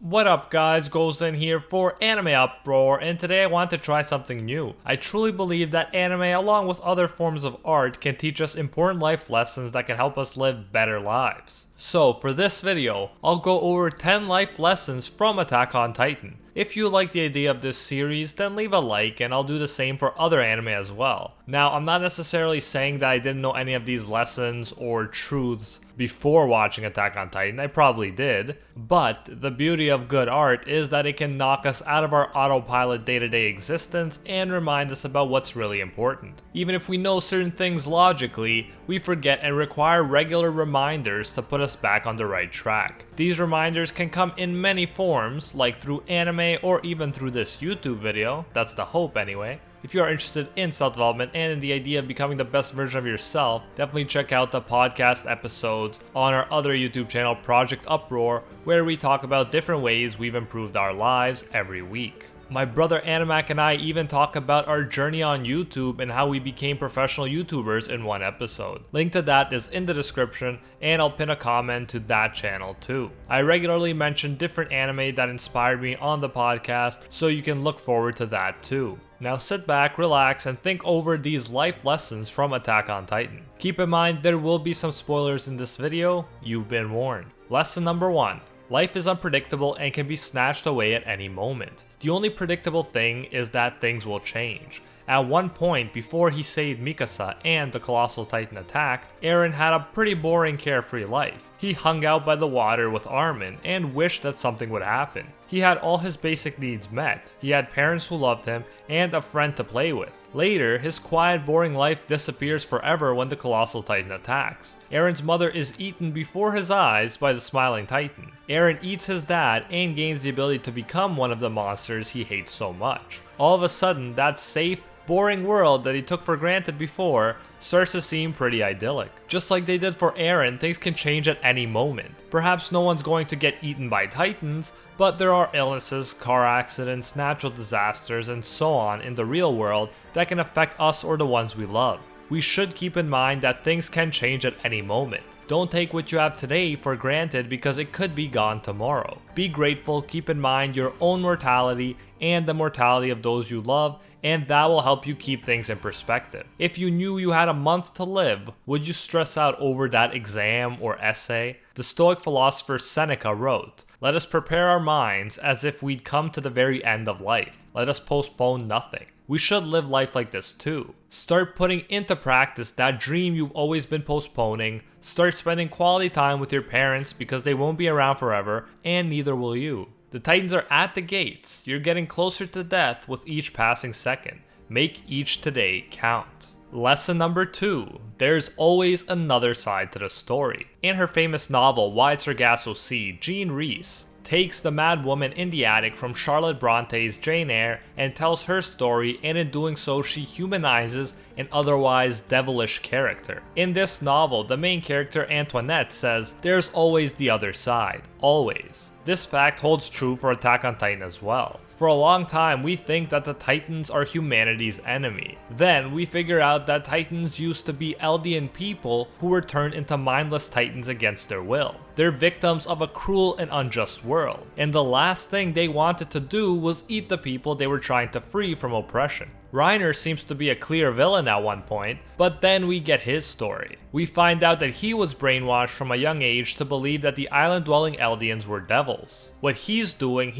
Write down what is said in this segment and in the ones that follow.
What up guys, Goes in here for AnimeUproar, and today I want to try something new. I truly believe that anime, along with other forms of art, can teach us important life lessons that can help us live better lives. So for this video, I'll go over 10 life lessons from Attack on Titan. If you like the idea of this series, then leave a like and I'll do the same for other anime as well. Now, I'm not necessarily saying that I didn't know any of these lessons or truths before watching Attack on Titan, I probably did, but the beauty of good art is that it can knock us out of our autopilot day-to-day existence and remind us about what's really important. Even if we know certain things logically, we forget and require regular reminders to put us back on the right track. These reminders can come in many forms, like through anime or even through this YouTube video, that's the hope anyway. If you are interested in self-development and in the idea of becoming the best version of yourself, definitely check out the podcast episodes on our other YouTube channel, Project Uproar, where we talk about different ways we've improved our lives every week. My brother Animac and I even talk about our journey on YouTube and how we became professional YouTubers in one episode. Link to that is in the description, and I'll pin a comment to that channel too. I regularly mention different anime that inspired me on the podcast, so you can look forward to that too. Now sit back, relax, and think over these life lessons from Attack on Titan. Keep in mind there will be some spoilers in this video, you've been warned. Lesson number 1. Life is unpredictable and can be snatched away at any moment. The only predictable thing is that things will change. At one point, before he saved Mikasa and the Colossal Titan attacked, Eren had a pretty boring, carefree life. He hung out by the water with Armin and wished that something would happen. He had all his basic needs met. He had parents who loved him and a friend to play with. Later, his quiet, boring life disappears forever when the Colossal Titan attacks. Eren's mother is eaten before his eyes by the Smiling Titan. Eren eats his dad and gains the ability to become one of the monsters he hates so much. All of a sudden, that safe, boring world that he took for granted before starts to seem pretty idyllic. Just like they did for Eren, things can change at any moment. Perhaps no one's going to get eaten by titans, but there are illnesses, car accidents, natural disasters, and so on in the real world that can affect us or the ones we love. We should keep in mind that things can change at any moment. Don't take what you have today for granted because it could be gone tomorrow. Be grateful, keep in mind your own mortality and the mortality of those you love, and that will help you keep things in perspective. If you knew you had a month to live, would you stress out over that exam or essay? The Stoic philosopher Seneca wrote, "Let us prepare our minds as if we'd come to the very end of life. Let us postpone nothing." We should live life like this too. Start putting into practice that dream you've always been postponing. Start spending quality time with your parents because they won't be around forever, and neither will you. The Titans are at the gates. You're getting closer to death with each passing second. Make each today count. Lesson number 2. There's always another side to the story. In her famous novel Wide Sargasso Sea, Jean Rhys takes the mad woman in the attic from Charlotte Bronte's Jane Eyre and tells her story, and in doing so she humanizes an otherwise devilish character. In this novel, the main character Antoinette says, "There's always the other side. Always." This fact holds true for Attack on Titan as well. For a long time, we think that the Titans are humanity's enemy. Then, we figure out that Titans used to be Eldian people who were turned into mindless Titans against their will. They're victims of a cruel and unjust world, and the last thing they wanted to do was eat the people they were trying to free from oppression. Reiner seems to be a clear villain at one point, but then we get his story. We find out that he was brainwashed from a young age to believe that the island-dwelling Eldians were devils. What he's doing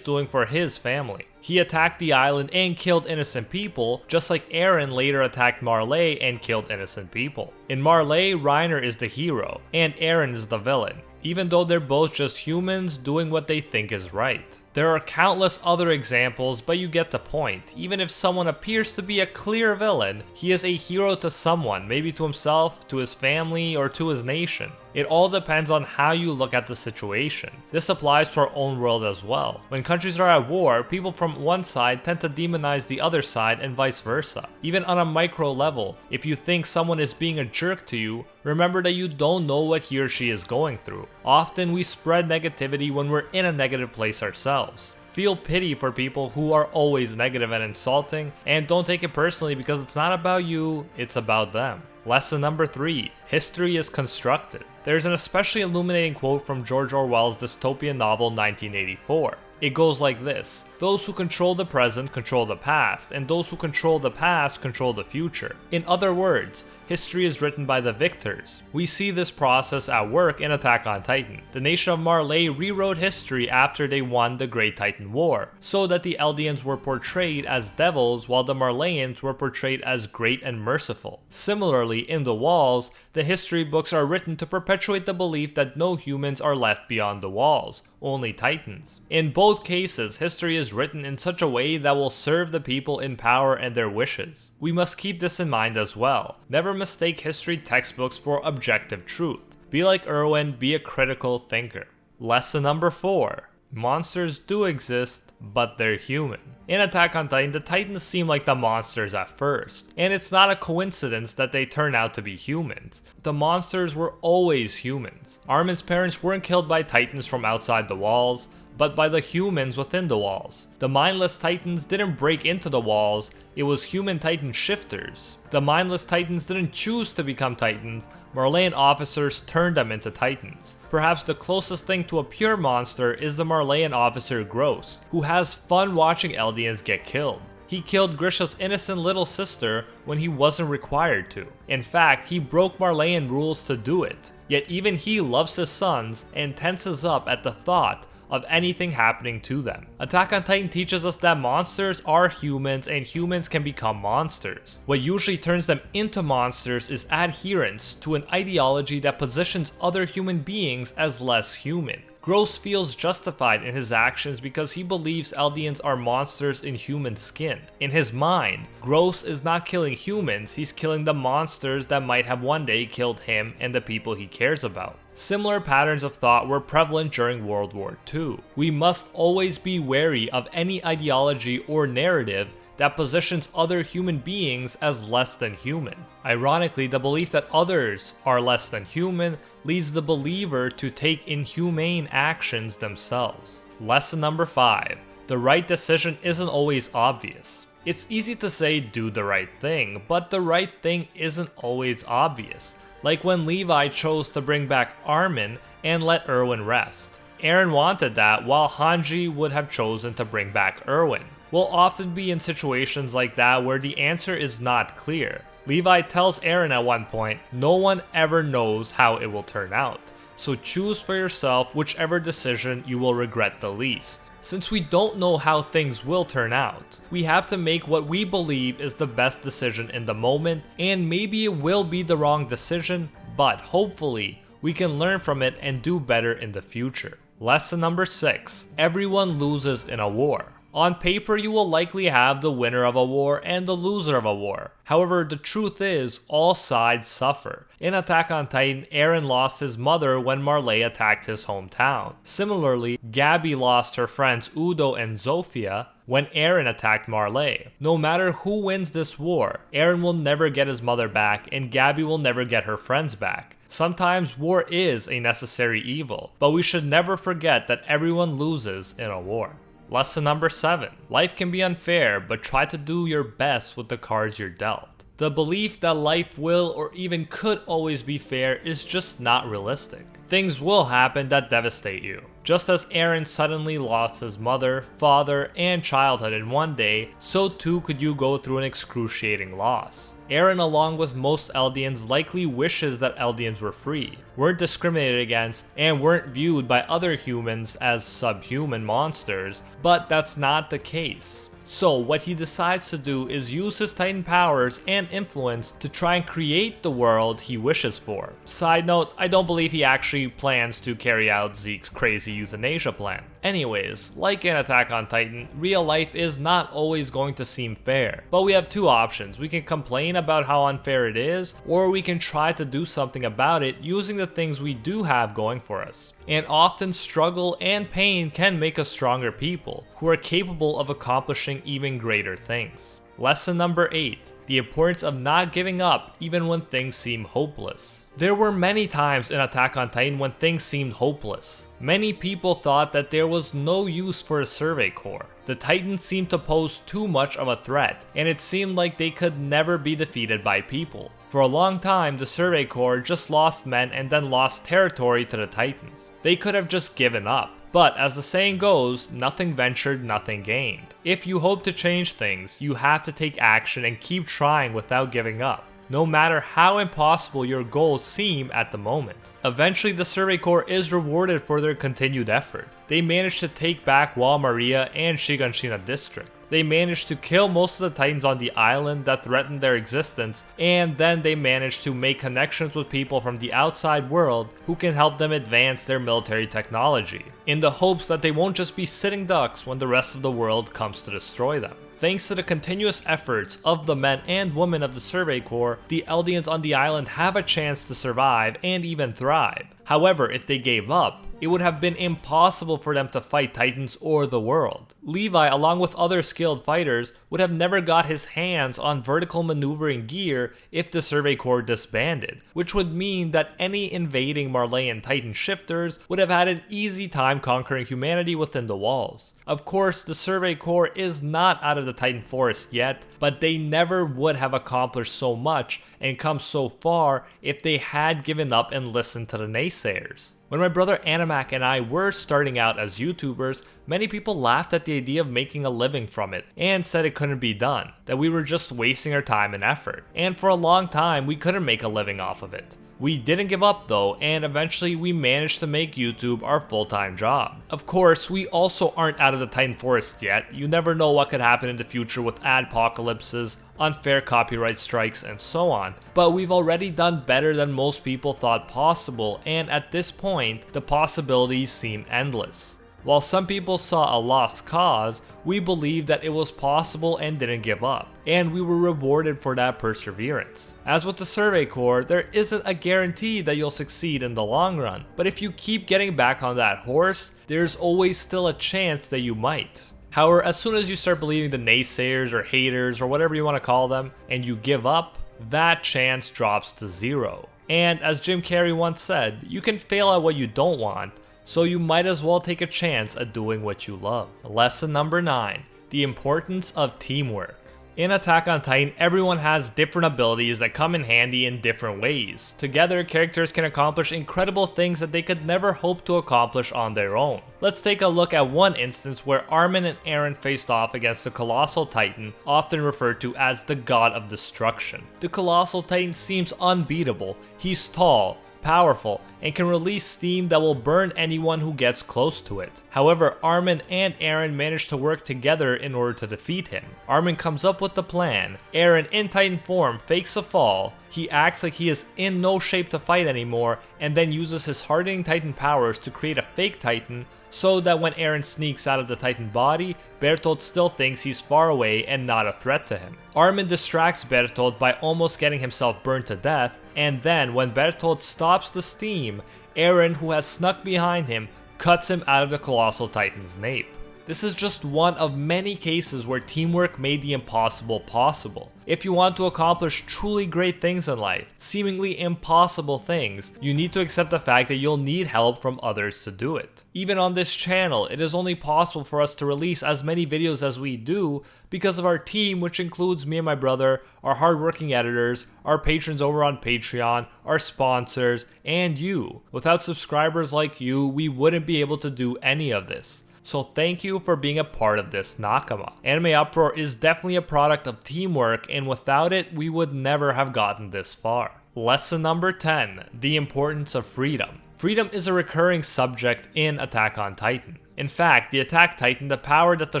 for his family. He attacked the island and killed innocent people, just like Eren later attacked Marley and killed innocent people. In Marley, Reiner is the hero, and Eren is the villain, even though they're both just humans doing what they think is right. There are countless other examples, but you get the point. Even if someone appears to be a clear villain, he is a hero to someone, maybe to himself, to his family, or to his nation. It all depends on how you look at the situation. This applies to our own world as well. When countries are at war, people from one side tend to demonize the other side and vice versa. Even on a micro level, if you think someone is being a jerk to you, remember that you don't know what he or she is going through. Often we spread negativity when we're in a negative place ourselves. Feel pity for people who are always negative and insulting, and don't take it personally because it's not about you, it's about them. Lesson number 3. History is constructed. There's an especially illuminating quote from George Orwell's dystopian novel 1984. It goes like this: "Those who control the present control the past, and those who control the past control the future." In other words, history is written by the victors. We see this process at work in Attack on Titan. The nation of Marley rewrote history after they won the Great Titan War, so that the Eldians were portrayed as devils while the Marleyans were portrayed as great and merciful. Similarly, in the walls, the history books are written to perpetuate the belief that no humans are left beyond the walls, only Titans. In both cases, history is written in such a way that will serve the people in power and their wishes. We must keep this in mind as well. Never mistake history textbooks for objective truth. Be like Erwin, be a critical thinker. Lesson number 4. Monsters do exist, but they're human. In Attack on Titan, the Titans seem like the monsters at first, and it's not a coincidence that they turn out to be humans. The monsters were always humans. Armin's parents weren't killed by Titans from outside the walls, but by the humans within the walls. The mindless Titans didn't break into the walls, it was human Titan shifters. The mindless Titans didn't choose to become Titans, Marleyan officers turned them into Titans. Perhaps the closest thing to a pure monster is the Marleyan officer Gross, who has fun watching Eldians get killed. He killed Grisha's innocent little sister when he wasn't required to. In fact, he broke Marleyan rules to do it. Yet even he loves his sons and tenses up at the thought of anything happening to them. Attack on Titan teaches us that monsters are humans and humans can become monsters. What usually turns them into monsters is adherence to an ideology that positions other human beings as less human. Gross feels justified in his actions because he believes Eldians are monsters in human skin. In his mind, Gross is not killing humans, he's killing the monsters that might have one day killed him and the people he cares about. Similar patterns of thought were prevalent during World War II. We must always be wary of any ideology or narrative that positions other human beings as less than human. Ironically, the belief that others are less than human leads the believer to take inhumane actions themselves. Lesson number 5. The right decision isn't always obvious. It's easy to say do the right thing, but the right thing isn't always obvious. Like when Levi chose to bring back Armin and let Erwin rest. Eren wanted that, while Hanji would have chosen to bring back Erwin. We'll often be in situations like that where the answer is not clear. Levi tells Eren at one point, no one ever knows how it will turn out, so choose for yourself whichever decision you will regret the least. Since we don't know how things will turn out, we have to make what we believe is the best decision in the moment, and maybe it will be the wrong decision, but hopefully we can learn from it and do better in the future. Lesson number 6. Everyone loses in a war. On paper, you will likely have the winner of a war and the loser of a war. However, the truth is, all sides suffer. In Attack on Titan, Eren lost his mother when Marley attacked his hometown. Similarly, Gabby lost her friends Udo and Zofia when Eren attacked Marley. No matter who wins this war, Eren will never get his mother back and Gabby will never get her friends back. Sometimes war is a necessary evil, but we should never forget that everyone loses in a war. Lesson number 7. Life can be unfair, but try to do your best with the cards you're dealt. The belief that life will or even could always be fair is just not realistic. Things will happen that devastate you. Just as Eren suddenly lost his mother, father, and childhood in one day, so too could you go through an excruciating loss. Eren, along with most Eldians, likely wishes that Eldians were free, weren't discriminated against, and weren't viewed by other humans as subhuman monsters, but that's not the case. So what he decides to do is use his Titan powers and influence to try and create the world he wishes for. Side note, I don't believe he actually plans to carry out Zeke's crazy euthanasia plan. Anyways, like in Attack on Titan, real life is not always going to seem fair, but we have two options. We can complain about how unfair it is, or we can try to do something about it using the things we do have going for us. And often struggle and pain can make us stronger people, who are capable of accomplishing even greater things. Lesson number 8. The importance of not giving up even when things seem hopeless. There were many times in Attack on Titan when things seemed hopeless. Many people thought that there was no use for a Survey Corps. The Titans seemed to pose too much of a threat, and it seemed like they could never be defeated by people. For a long time, the Survey Corps just lost men and then lost territory to the Titans. They could have just given up. But as the saying goes, nothing ventured, nothing gained. If you hope to change things, you have to take action and keep trying without giving up, no matter how impossible your goals seem at the moment. Eventually, the Survey Corps is rewarded for their continued effort. They managed to take back Wall Maria and Shiganshina district. They managed to kill most of the Titans on the island that threatened their existence, and then they managed to make connections with people from the outside world who can help them advance their military technology, in the hopes that they won't just be sitting ducks when the rest of the world comes to destroy them. Thanks to the continuous efforts of the men and women of the Survey Corps, the Eldians on the island have a chance to survive and even thrive. However, if they gave up, it would have been impossible for them to fight Titans or the world. Levi, along with other skilled fighters, would have never got his hands on vertical maneuvering gear if the Survey Corps disbanded, which would mean that any invading Marleyan Titan shifters would have had an easy time conquering humanity within the walls. Of course, the Survey Corps is not out of the Titan Forest yet, but they never would have accomplished so much and come so far if they had given up and listened to the naysayers. When my brother Animac and I were starting out as YouTubers, many people laughed at the idea of making a living from it and said it couldn't be done, that we were just wasting our time and effort. And for a long time, we couldn't make a living off of it. We didn't give up though, and eventually we managed to make YouTube our full-time job. Of course, we also aren't out of the Titan Forest yet. You never know what could happen in the future with adpocalypses, unfair copyright strikes, and so on. But we've already done better than most people thought possible, and at this point, the possibilities seem endless. While some people saw a lost cause, we believed that it was possible and didn't give up, and we were rewarded for that perseverance. As with the Survey Corps, there isn't a guarantee that you'll succeed in the long run, but if you keep getting back on that horse, there's always still a chance that you might. However, as soon as you start believing the naysayers or haters or whatever you want to call them, and you give up, that chance drops to zero. And as Jim Carrey once said, you can fail at what you don't want, so you might as well take a chance at doing what you love. Lesson number 9, the importance of teamwork. In Attack on Titan, everyone has different abilities that come in handy in different ways. Together, characters can accomplish incredible things that they could never hope to accomplish on their own. Let's take a look at one instance where Armin and Eren faced off against the Colossal Titan, often referred to as the God of Destruction. The Colossal Titan seems unbeatable. He's tall, powerful, and can release steam that will burn anyone who gets close to it. However, Armin and Eren manage to work together in order to defeat him. Armin comes up with the plan. Eren, in Titan form, fakes a fall. He acts like he is in no shape to fight anymore, and then uses his hardening Titan powers to create a fake Titan, so that when Eren sneaks out of the Titan body, Bertolt still thinks he's far away and not a threat to him. Armin distracts Bertolt by almost getting himself burned to death, and then when Bertolt stops the steam, Eren, who has snuck behind him, cuts him out of the Colossal Titan's nape. This is just one of many cases where teamwork made the impossible possible. If you want to accomplish truly great things in life, seemingly impossible things, you need to accept the fact that you'll need help from others to do it. Even on this channel, it is only possible for us to release as many videos as we do because of our team, which includes me and my brother, our hardworking editors, our patrons over on Patreon, our sponsors, and you. Without subscribers like you, we wouldn't be able to do any of this. So thank you for being a part of this Nakama. AnimeUproar is definitely a product of teamwork, and without it, we would never have gotten this far. Lesson number 10, the importance of freedom. Freedom is a recurring subject in Attack on Titan. In fact, the Attack Titan, the power that the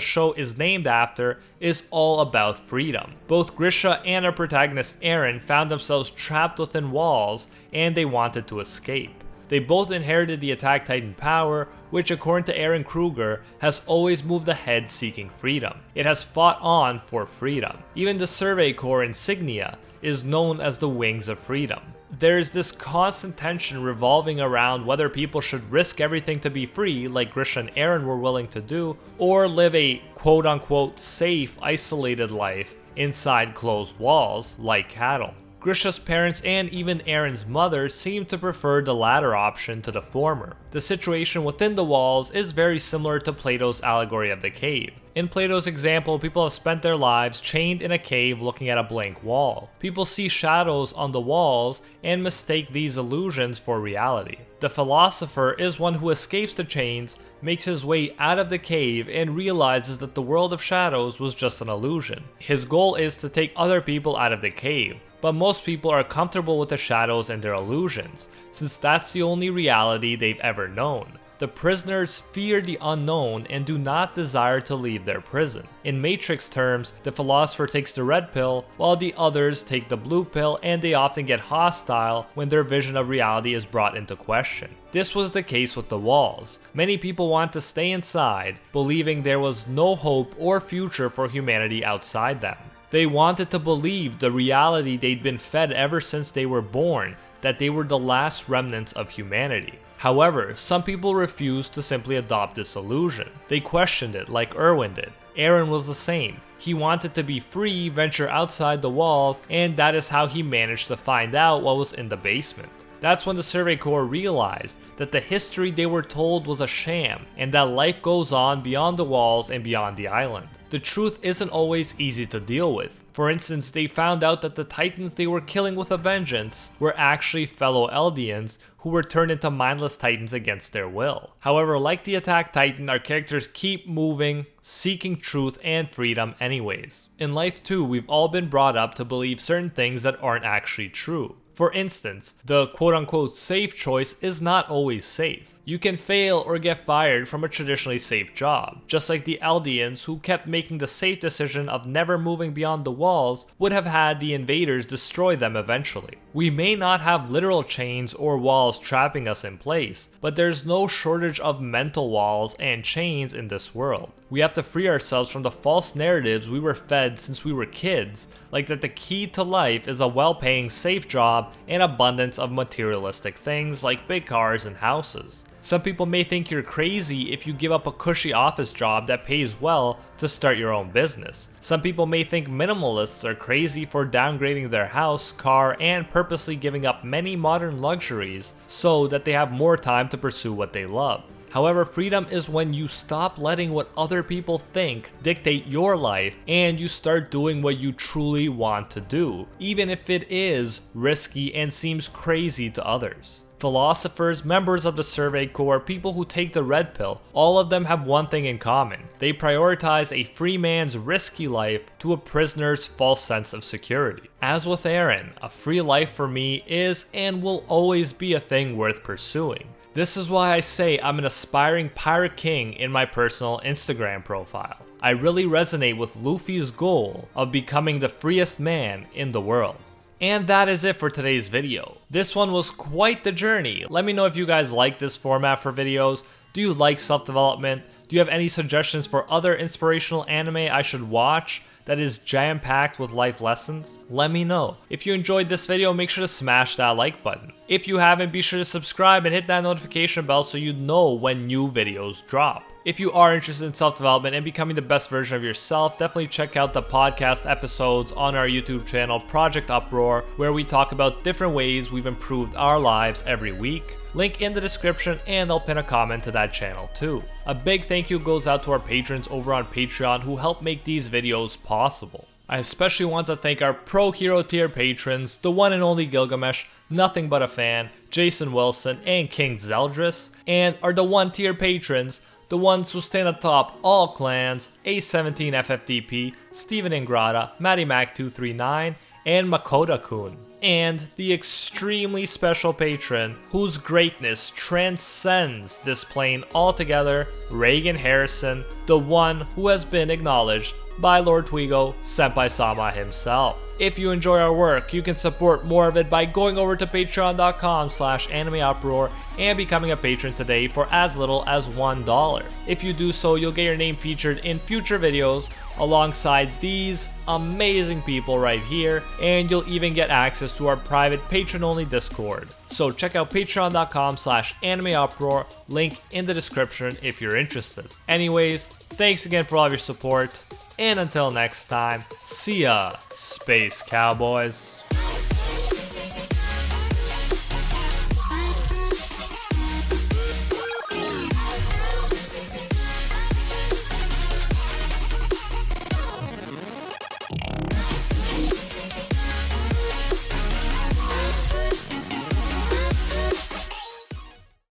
show is named after, is all about freedom. Both Grisha and our protagonist Eren found themselves trapped within walls, and they wanted to escape. They both inherited the Attack Titan power, which according to Eren Kruger, has always moved ahead seeking freedom. It has fought on for freedom. Even the Survey Corps insignia is known as the Wings of Freedom. There is this constant tension revolving around whether people should risk everything to be free, like Grisha and Eren were willing to do, or live a quote-unquote safe, isolated life inside closed walls, like cattle. Grisha's parents and even Aaron's mother seem to prefer the latter option to the former. The situation within the walls is very similar to Plato's allegory of the cave. In Plato's example, people have spent their lives chained in a cave looking at a blank wall. People see shadows on the walls and mistake these illusions for reality. The philosopher is one who escapes the chains, makes his way out of the cave, and realizes that the world of shadows was just an illusion. His goal is to take other people out of the cave, but most people are comfortable with the shadows and their illusions, since that's the only reality they've ever known. The prisoners fear the unknown and do not desire to leave their prison. In Matrix terms, the philosopher takes the red pill, while the others take the blue pill, and they often get hostile when their vision of reality is brought into question. This was the case with the walls. Many people want to stay inside, believing there was no hope or future for humanity outside them. They wanted to believe the reality they'd been fed ever since they were born, that they were the last remnants of humanity. However, some people refused to simply adopt this illusion. They questioned it like Erwin did. Aaron was the same. He wanted to be free, venture outside the walls, and that is how he managed to find out what was in the basement. That's when the Survey Corps realized that the history they were told was a sham, and that life goes on beyond the walls and beyond the island. The truth isn't always easy to deal with. For instance, they found out that the Titans they were killing with a vengeance were actually fellow Eldians who were turned into mindless Titans against their will. However, like the Attack Titan, our characters keep moving, seeking truth and freedom anyways. In life too, we've all been brought up to believe certain things that aren't actually true. For instance, the quote-unquote safe choice is not always safe. You can fail or get fired from a traditionally safe job, just like the Eldians who kept making the safe decision of never moving beyond the walls would have had the invaders destroy them eventually. We may not have literal chains or walls trapping us in place, but there's no shortage of mental walls and chains in this world. We have to free ourselves from the false narratives we were fed since we were kids, like that the key to life is a well-paying safe job and abundance of materialistic things like big cars and houses. Some people may think you're crazy if you give up a cushy office job that pays well to start your own business. Some people may think minimalists are crazy for downgrading their house, car, and purposely giving up many modern luxuries so that they have more time to pursue what they love. However, freedom is when you stop letting what other people think dictate your life and you start doing what you truly want to do, even if it is risky and seems crazy to others. Philosophers, members of the Survey Corps, people who take the red pill, all of them have one thing in common. They prioritize a free man's risky life to a prisoner's false sense of security. As with Aaron, a free life for me is and will always be a thing worth pursuing. This is why I say I'm an aspiring pirate king in my personal Instagram profile. I really resonate with Luffy's goal of becoming the freest man in the world. And that is it for today's video. This one was quite the journey. Let me know if you guys like this format for videos. Do you like self-development? Do you have any suggestions for other inspirational anime I should watch that is jam-packed with life lessons? Let me know. If you enjoyed this video, make sure to smash that like button. If you haven't, be sure to subscribe and hit that notification bell so you know when new videos drop. If you are interested in self-development and becoming the best version of yourself, definitely check out the podcast episodes on our YouTube channel, Project Uproar, where we talk about different ways we've improved our lives every week. Link in the description, and I'll pin a comment to that channel too. A big thank you goes out to our patrons over on Patreon who help make these videos possible. I especially want to thank our Pro Hero tier patrons, the one and only Gilgamesh, Nothing But a Fan, Jason Wilson, and King Zeldris, and our the 1 tier patrons, the ones who stand atop all clans, A17 FFDP, Steven Ingrata, MattyMac239, and Makoda-kun. And the extremely special patron whose greatness transcends this plane altogether, Reagan Harrison, the one who has been acknowledged by Lord Twigo, Senpai Sama himself. If you enjoy our work, you can support more of it by going over to patreon.com/AnimeUproar and becoming a patron today for as little as $1. If you do so, you'll get your name featured in future videos alongside these amazing people right here, and you'll even get access to our private patron-only Discord. So check out patreon.com/AnimeUproar, link in the description if you're interested. Anyways, thanks again for all of your support, and until next time, see ya, Space Cowboys.